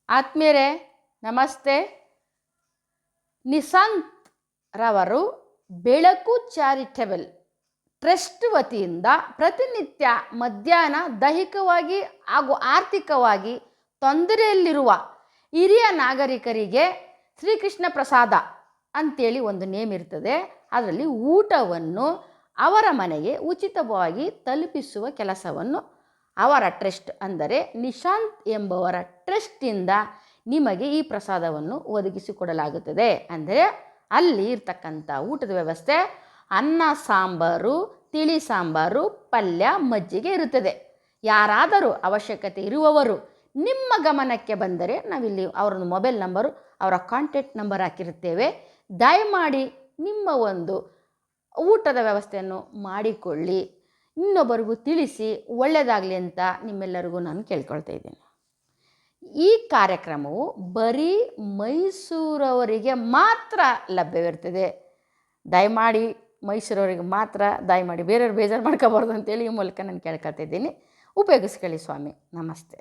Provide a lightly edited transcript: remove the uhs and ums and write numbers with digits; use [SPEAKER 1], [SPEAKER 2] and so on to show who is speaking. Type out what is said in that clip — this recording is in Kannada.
[SPEAKER 1] ಆತ್ಮೀಯರೇ ನಮಸ್ತೆ. ನಿಶಾಂತ್ ರವರು ಬೆಳಕು ಚಾರಿಟೇಬಲ್ ಟ್ರಸ್ಟ್ ವತಿಯಿಂದ ಪ್ರತಿನಿತ್ಯ ಮಧ್ಯಾಹ್ನ ದೈಹಿಕವಾಗಿ ಹಾಗೂ ಆರ್ಥಿಕವಾಗಿ ತೊಂದರೆಯಲ್ಲಿರುವ ಹಿರಿಯ ನಾಗರಿಕರಿಗೆ ಶ್ರೀಕೃಷ್ಣ ಪ್ರಸಾದ ಅಂಥೇಳಿ ಒಂದು ನೇಮ್ ಇರ್ತದೆ. ಅದರಲ್ಲಿ ಊಟವನ್ನು ಅವರ ಮನೆಗೆ ಉಚಿತವಾಗಿ ತಲುಪಿಸುವ ಕೆಲಸವನ್ನು ಅವರ ಟ್ರಸ್ಟ್ ಅಂದರೆ ನಿಶಾಂತ್ ಎಂಬವರ ಟ್ರಸ್ಟಿಂದ ನಿಮಗೆ ಈ ಪ್ರಸಾದವನ್ನು ಒದಗಿಸಿಕೊಡಲಾಗುತ್ತದೆ. ಅಂದರೆ ಅಲ್ಲಿ ಇರ್ತಕ್ಕಂಥ ಊಟದ ವ್ಯವಸ್ಥೆ ಅನ್ನ ಸಾಂಬಾರು, ತಿಳಿ ಸಾಂಬಾರು, ಪಲ್ಯ, ಮಜ್ಜಿಗೆ ಇರುತ್ತದೆ. ಯಾರಾದರೂ ಅವಶ್ಯಕತೆ ಇರುವವರು ನಿಮ್ಮ ಗಮನಕ್ಕೆ ಬಂದರೆ ನಾವಿಲ್ಲಿ ಅವರ ಮೊಬೈಲ್ ನಂಬರು, ಅವರ ಕಾಂಟ್ಯಾಕ್ಟ್ ನಂಬರ್ ಹಾಕಿರುತ್ತೇವೆ. ದಯಮಾಡಿ ನಿಮ್ಮ ಒಂದು ಊಟದ ವ್ಯವಸ್ಥೆಯನ್ನು ಮಾಡಿಕೊಳ್ಳಿ, ಇನ್ನೊಬ್ಬರಿಗೂ ತಿಳಿಸಿ, ಒಳ್ಳೆಯದಾಗಲಿ ಅಂತ ನಿಮ್ಮೆಲ್ಲರಿಗೂ ನಾನು ಕೇಳ್ಕೊಳ್ತಾ ಇದ್ದೇನೆ. ಈ ಕಾರ್ಯಕ್ರಮವು ಬರೀ ಮೈಸೂರವರಿಗೆ ಮಾತ್ರ ಲಭ್ಯವಿರ್ತದೆ. ದಯಮಾಡಿ ಮೈಸೂರವರಿಗೆ ಮಾತ್ರ, ದಯಮಾಡಿ ಬೇರೆಯವ್ರು ಬೇಜಾರು ಮಾಡ್ಕೋಬಾರ್ದು ಅಂತೇಳಿ ಈ ಮೂಲಕ ನಾನು ಕೇಳ್ಕೊಳ್ತಾ ಇದ್ದೀನಿ. ಉಪಯೋಗಿಸ್ಕೊಳ್ಳಿ ಸ್ವಾಮಿ. ನಮಸ್ತೆ.